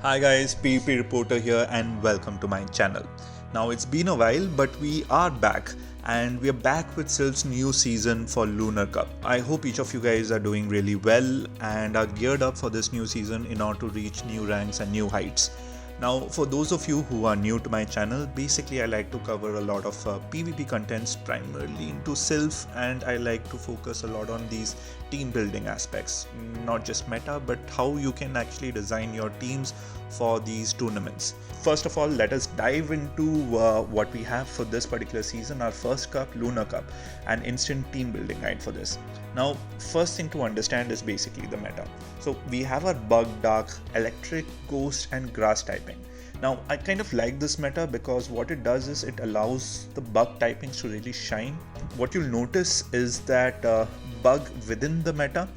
Hi guys, PvP Reporter here and welcome to my channel. Now it's been a while but we are back and we are back with Silph's new season for Lunar Cup. I hope each of you guys are doing really well and are geared up for this new season in order to reach new ranks and new heights. Now for those of you who are new to my channel, basically I like to cover a lot of PvP contents primarily into Silph, and I like to focus a lot on these team building aspects, not just meta but how you can actually design your teams for these tournaments. First of all, let us dive into what we have for this particular season, our first cup, Lunar Cup, an instant team building guide for this. Now first thing to understand is basically the meta. So we have our bug, dark, electric, ghost and grass typing. Now I kind of like this meta because what it does is it allows the bug typings to really shine. What you'll notice is that bug within the meta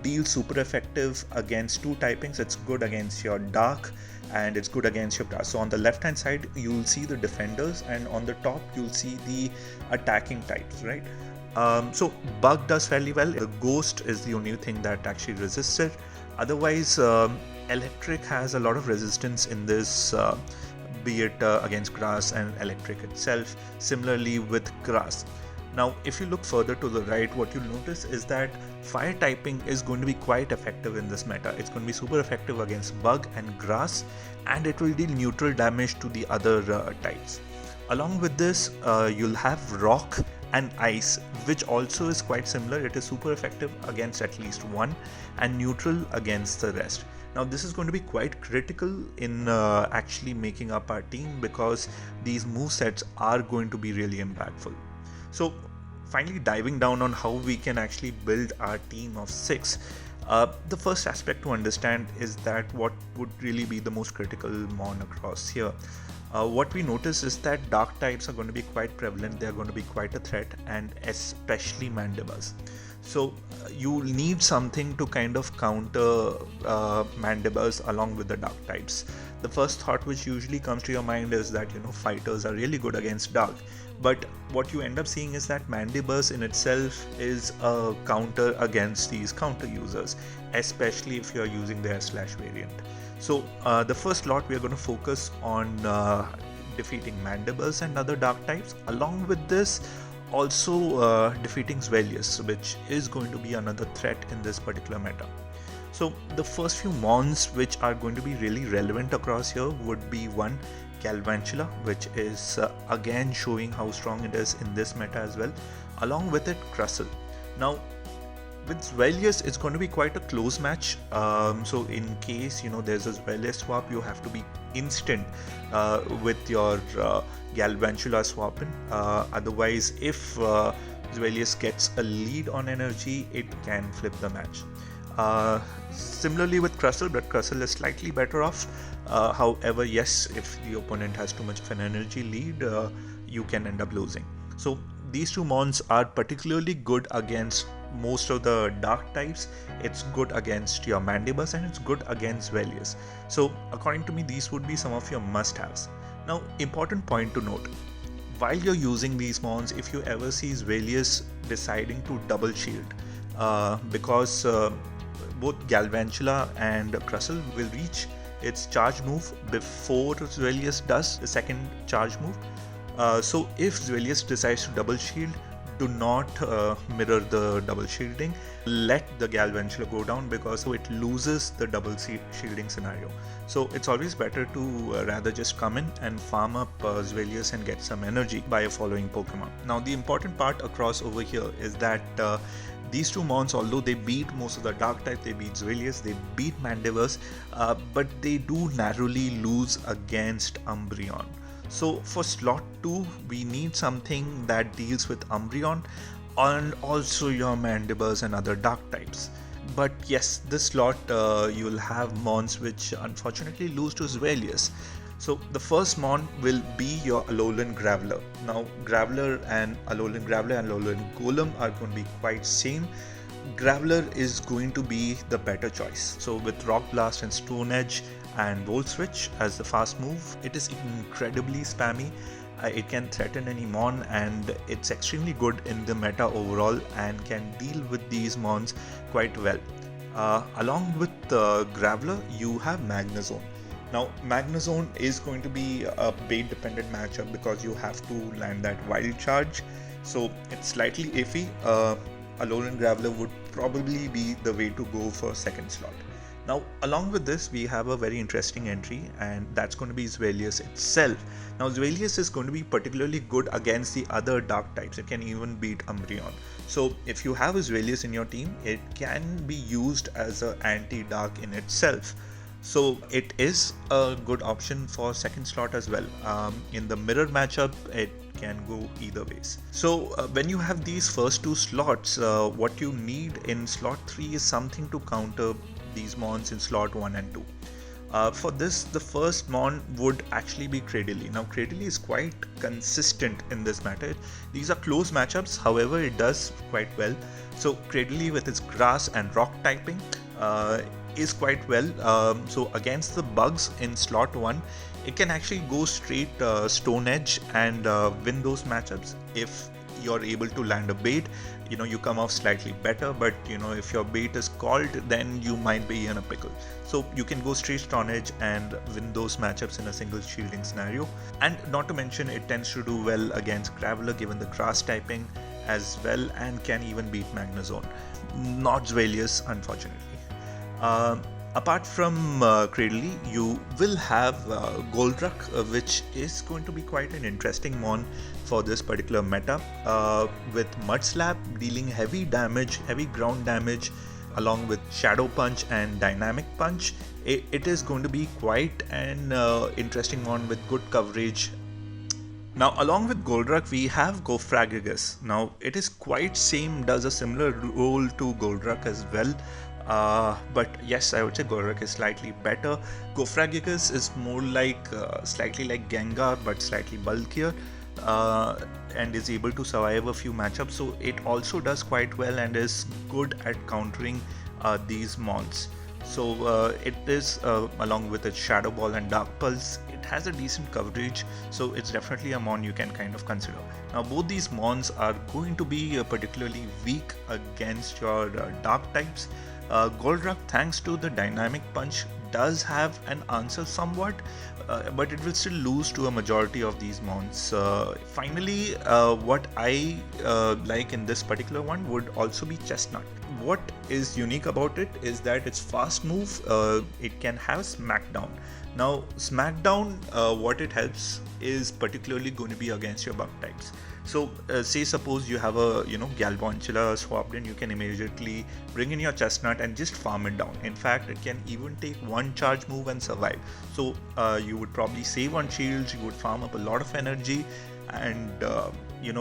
deals super effective against two typings. It's good against your dark and it's good against your grass. So on the left hand side you'll see the defenders and on the top you'll see the attacking types, right? So bug does fairly well. The ghost is the only thing that actually resists it. Otherwise electric has a lot of resistance in this, be it against grass and electric itself. Similarly with grass. Now if you look further to the right, what you'll notice is that fire typing is going to be quite effective in this meta. It's going to be super effective against bug and grass, and it will deal neutral damage to the other types. Along with this you'll have rock and ice, which also is quite similar. It is super effective against at least one and neutral against the rest. Now this is going to be quite critical in actually making up our team because these movesets are going to be really impactful. So finally diving down on how we can actually build our team of 6. The first aspect to understand is that what would really be the most critical mon across here. What we notice is that dark types are going to be quite prevalent. They are going to be quite a threat, and especially Mandibas. So you need something to kind of counter Mandibas along with the dark types. The first thought which usually comes to your mind is that fighters are really good against dark, but what you end up seeing is that Mandibas in itself is a counter against these counter users, especially if you are using their / variant. So the first lot we are going to focus on defeating Mandibas and other dark types. Along with this, also defeating Zwelius, which is going to be another threat in this particular meta. So the first few mons which are going to be really relevant across here would be one, Galvantula, which is again showing how strong it is in this meta as well. Along with it, Crustle. Now with Zwelius, it's going to be quite a close match. So in case there's a Zwelius swap, you have to be instant with your Galvantula swapping. Otherwise, if Zwelius gets a lead on energy, it can flip the match. Similarly with Crustle, but Crustle is slightly better off. However, yes, if the opponent has too much of an energy lead, you can end up losing. So these two mons are particularly good against most of the dark types. It's good against your Mandibas and it's good against Zwelius. So according to me, these would be some of your must-haves. Now, important point to note. While you're using these mons, if you ever see Zwelius deciding to double shield, because both Galvantula and Crustle will reach its charge move before Zwelius does the second charge move. So if Zwelius decides to double shield, do not mirror the double shielding. Let the Galvantula go down because so it loses the double shielding scenario. So it's always better to rather just come in and farm up Zwelius and get some energy by a following Pokemon. Now the important part across over here is that these two mons, although they beat most of the dark type, they beat Zwelius, they beat Mandibas, but they do narrowly lose against Umbreon. So for slot 2, we need something that deals with Umbreon and also your Mandibas and other dark types. But yes, this slot you'll have mons which unfortunately lose to Zwelius. So the first mon will be your Alolan Graveler. Now Alolan Golem are going to be quite same. Graveler is going to be the better choice. So with Rock Blast and Stone Edge and Volt Switch as the fast move, it is incredibly spammy. It can threaten any mon and it's extremely good in the meta overall and can deal with these mons quite well. Along with Graveler, you have Magnezone. Now, Magnezone is going to be a bait dependent matchup because you have to land that wild charge, so it's slightly iffy. Alolan Graveler would probably be the way to go for second slot. Now, along with this, we have a very interesting entry, and that's going to be Zweilious itself. Now, Zweilious is going to be particularly good against the other dark types. It can even beat Umbreon. So, if you have a Zweilious in your team, it can be used as an anti-dark in itself. So, it is a good option for second slot as well. In the mirror matchup, it can go either ways. So when you have these first two slots, what you need in slot 3 is something to counter these mons in slot 1 and 2. For this, the first mon would actually be Cradily. Now, Cradily is quite consistent in this matter. These are close matchups, however, it does quite well. So, Cradily with its grass and rock typing is quite well. So, against the bugs in slot 1, it can actually go straight Stone Edge and win those matchups. If you're able to land a bait, you come off slightly better, but if your bait is called, then you might be in a pickle. So you can go straight Stone Edge and win those matchups in a single shielding scenario. And not to mention, it tends to do well against Graveler given the grass typing as well, and can even beat Magnezone. Not Zweilious, unfortunately. Apart from Cradily, you will have Golduck, which is going to be quite an interesting mon for this particular meta, with Mud Slap dealing heavy damage, heavy ground damage, along with Shadow Punch and Dynamic Punch. It is going to be quite an interesting mon with good coverage. Now, along with Golduck, we have Gofragigus. Now, it is quite same, does a similar role to Golduck as well. But yes, I would say Golduck is slightly better. Gofragigus is more like slightly like Gengar, but slightly bulkier, and is able to survive a few matchups. So it also does quite well and is good at countering these mons. So it is along with its Shadow Ball and Dark Pulse, it has a decent coverage, so it's definitely a mon you can kind of consider. Now, both these mons are going to be particularly weak against your dark types. Golduck, thanks to the Dynamic Punch, does have an answer somewhat, but it will still lose to a majority of these mons. Finally, what I like in this particular one would also be Chestnut. What is unique about it is that its fast move, it can have Smackdown. Now, Smackdown, what it helps is particularly going to be against your bug types. So, say suppose you have a Galvantula swapped in, you can immediately bring in your Chestnut and just farm it down. In fact, it can even take one charge move and survive. So, you would probably save on shields, you would farm up a lot of energy, and you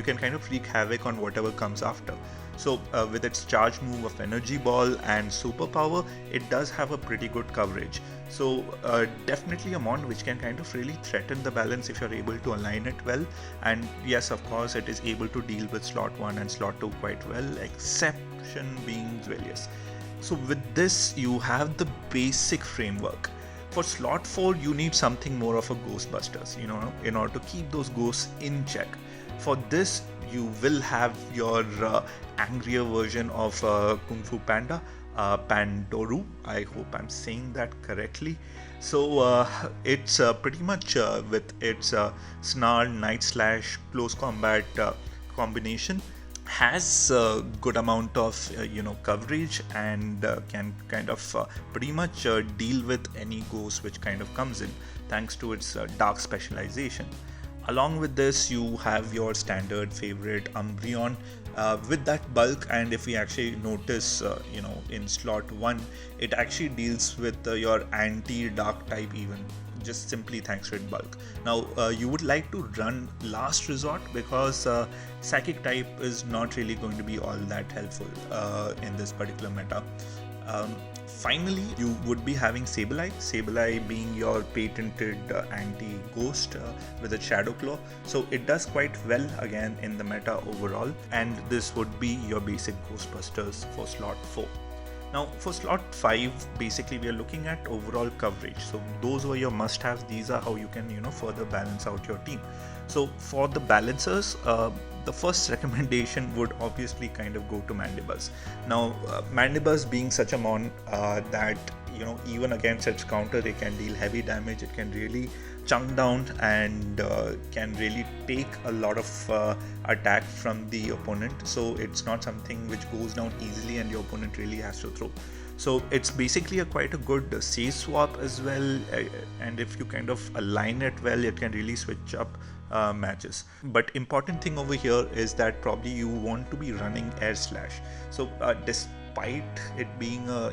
can kind of wreak havoc on whatever comes after. So with its charge move of Energy Ball and Superpower, it does have a pretty good coverage. So definitely a mon which can kind of really threaten the balance if you're able to align it well. And yes, of course, it is able to deal with slot 1 and slot 2 quite well, exception being Zweilious. So with this, you have the basic framework. For slot 4, you need something more of a Ghostbusters, in order to keep those ghosts in check. For this, you will have your angrier version of Kung Fu Panda, Pandoru. I hope I'm saying that correctly. So it's pretty much with its Snarl, Night Slash, Close Combat combination, has a good amount of coverage, and can kind of pretty much deal with any ghost which kind of comes in, thanks to its dark specialization. Along with this, you have your standard favorite Umbreon with that bulk, and if we actually notice, in slot 1, it actually deals with your anti-dark type even, just simply thanks to its bulk. Now, you would like to run Last Resort because Psychic type is not really going to be all that helpful in this particular meta. Finally, you would be having Sableye being your patented anti-ghost with a Shadow Claw. So it does quite well again in the meta overall, and this would be your basic Ghostbusters for slot 4. Now for slot 5, basically we are looking at overall coverage. So those were your must-haves. These are how you can further balance out your team. So for the balancers, the first recommendation would obviously kind of go to Mandibuzz. Now Mandibuzz being such a mon that even against its counter, it can deal heavy damage. It can really chunk down and can really take a lot of attack from the opponent. So it's not something which goes down easily and your opponent really has to throw. So it's basically quite a good sage swap as well, and if you kind of align it well, it can really switch up matches. But important thing over here is that probably you want to be running air slash. So despite it being a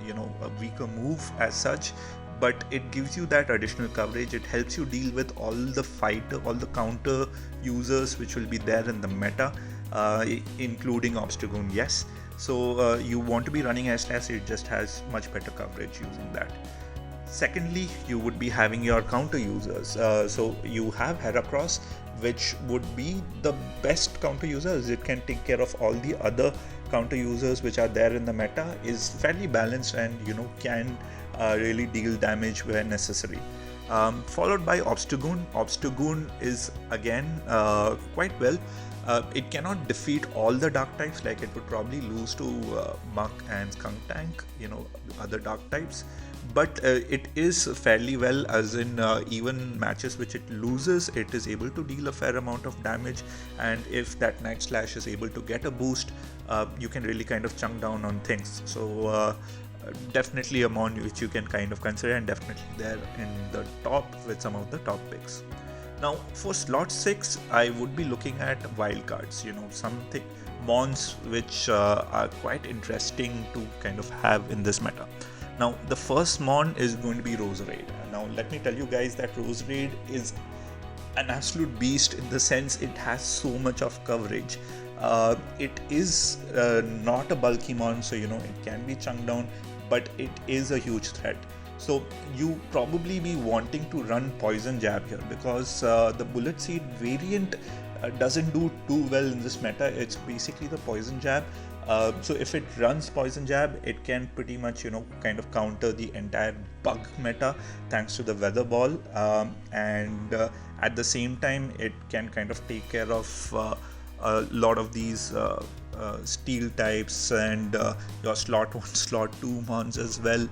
weaker move as such, but it gives you that additional coverage. It helps you deal with all the counter users which will be there in the meta, including Obstagoon, yes. So you want to be running air slash, it just has much better coverage using that. Secondly, you would be having your counter users. So you have Heracross, which would be the best counter users. It can take care of all the other counter users which are there in the meta, is fairly balanced, and can really deal damage where necessary. Followed by Obstagoon. Obstagoon is again quite well. It cannot defeat all the dark types, like it would probably lose to Muck and Skunk Tank, other dark types. But it is fairly well, as in even matches which it loses, it is able to deal a fair amount of damage. And if that Night Slash is able to get a boost, you can really kind of chunk down on things. So definitely a mon which you can kind of consider, and definitely there in the top with some of the top picks. Now for slot 6, I would be looking at wildcards, something mons which are quite interesting to kind of have in this meta. Now the first mon is going to be Roserade. Now let me tell you guys that Roserade is an absolute beast in the sense it has so much of coverage. It is not a bulky mon, so it can be chunked down, but it is a huge threat. So you probably be wanting to run Poison Jab here, because the Bullet Seed variant doesn't do too well in this meta. It's basically the Poison Jab. So if it runs Poison Jab, it can pretty much kind of counter the entire bug meta thanks to the Weather Ball, and at the same time it can kind of take care of a lot of these steel types and your slot 1, slot 2 mons as well.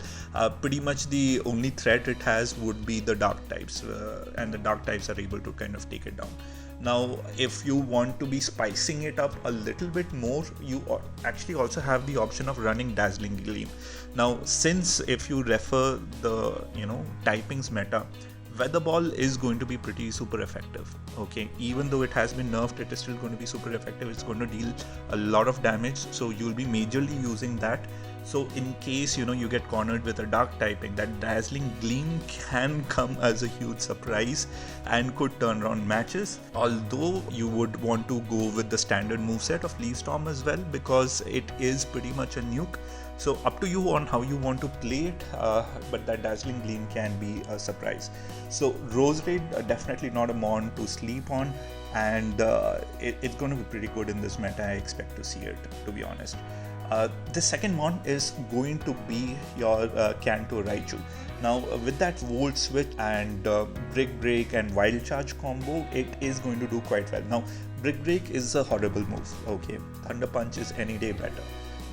Pretty much the only threat it has would be the dark types, and the dark types are able to kind of take it down. Now if you want to be spicing it up a little bit more, you actually also have the option of running Dazzling Gleam. Now since if you refer the typings meta, Weather Ball is going to be pretty super effective. Okay, even though it has been nerfed, it is still going to be super effective. It's going to deal a lot of damage, so you'll be majorly using that. So in case you get cornered with a dark typing, that Dazzling Gleam can come as a huge surprise and could turn around matches. Although you would want to go with the standard moveset of Leaf Storm as well, because it is pretty much a nuke. So up to you on how you want to play it, but that Dazzling Gleam can be a surprise. So Roserade, definitely not a mon to sleep on, and it's going to be pretty good in this meta. I expect to see it, to be honest. The second mon is going to be your Kanto Raichu. Now with that Volt Switch and Brick Break and Wild Charge combo, it is going to do quite well. Now Brick Break is a horrible move, okay. Thunder Punch is any day better.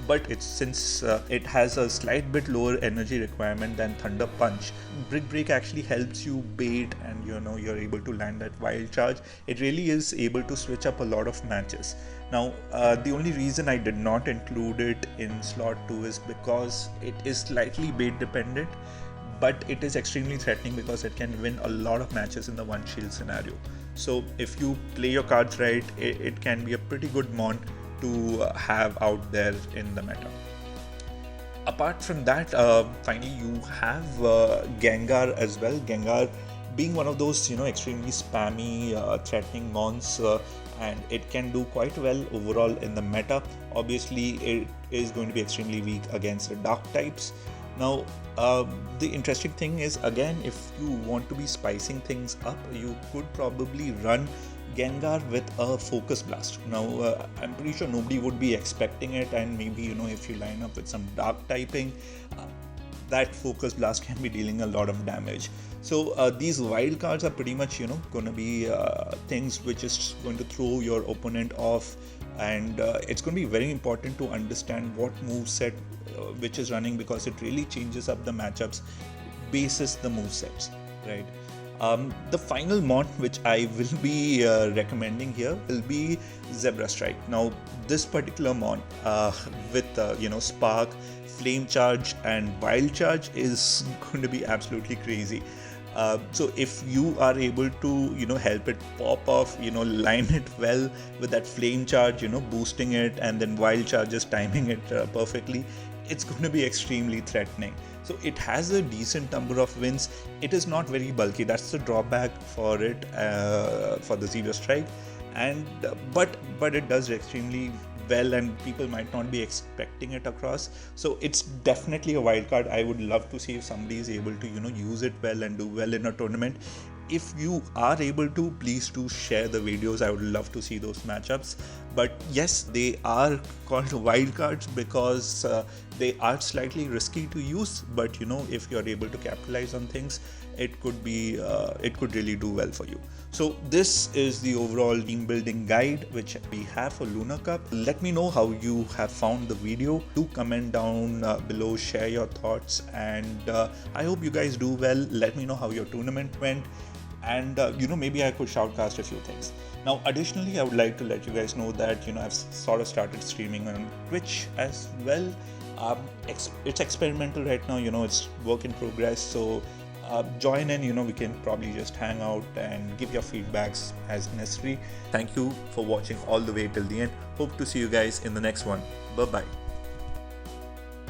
But since it has a slight bit lower energy requirement than Thunder Punch, Brick Break actually helps you bait, and you're able to land that Wild Charge. It really is able to switch up a lot of matches. Now the only reason I did not include it in slot 2 is because it is slightly bait dependent, but it is extremely threatening because it can win a lot of matches in the one shield scenario. So if you play your cards right, it can be a pretty good mon to have out there in the meta. Apart from that, finally you have Gengar as well. Gengar being one of those extremely spammy threatening mons, and it can do quite well overall in the meta. Obviously it is going to be extremely weak against the dark types. Now the interesting thing is, again, if you want to be spicing things up, you could probably run Gengar with a Focus Blast. Now I'm pretty sure nobody would be expecting it, and maybe if you line up with some dark typing, that Focus Blast can be dealing a lot of damage. So these wild cards are pretty much going to be things which is going to throw your opponent off and it's going to be very important to understand what move set which is running, because it really changes up the matchups basis the move sets, right? The final mon which I will be recommending here will be Zebra Strike. Now, this particular mon with Spark, Flame Charge, and Wild Charge is going to be absolutely crazy. So if you are able to help it pop off, line it well with that Flame Charge, boosting it, and then Wild Charges timing it perfectly, it's going to be extremely threatening. So it has a decent number of wins. It is not very bulky. That's the drawback for it, for the Zebra Strike. And but it does extremely well, and people might not be expecting it across. So it's definitely a wild card. I would love to see if somebody is able to use it well and do well in a tournament. If you are able to, please do share the videos. I would love to see those matchups. But yes, they are called wild cards because they are slightly risky to use, but if you're able to capitalize on things, it could really do well for you. So this is the overall team building guide which we have for Lunar Cup. Let me know how you have found the video. Do comment down below, share your thoughts, and I hope you guys do well. Let me know how your tournament went, and maybe I could shoutcast a few things. Now, additionally, I would like to let you guys know that I've sort of started streaming on Twitch as well. It's experimental right now, it's work in progress. So join in, we can probably just hang out and give your feedbacks as necessary. Thank you for watching all the way till the end. Hope to see you guys in the next one. Bye bye.